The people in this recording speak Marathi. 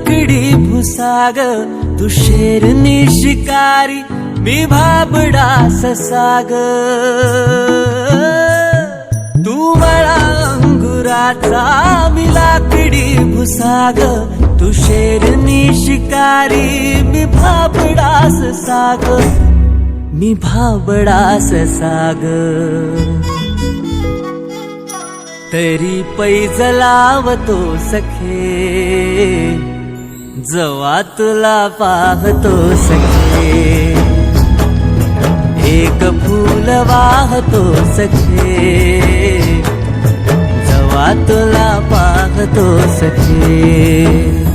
लाकडी भुसाग, तू शेरनी शिकारी, मी भाबडा ससाग. तू मला अंगुराचा, मी लाकडी भुसाग, तू शेरनी शिकारी, मी भाबडा ससाग, मी भाबडा ससाग. तरी पैज लावतो सखे, जवा तुला पाहतो सखे. एक फूल वाहतो सखे, जवा तुला पाहतो सखे.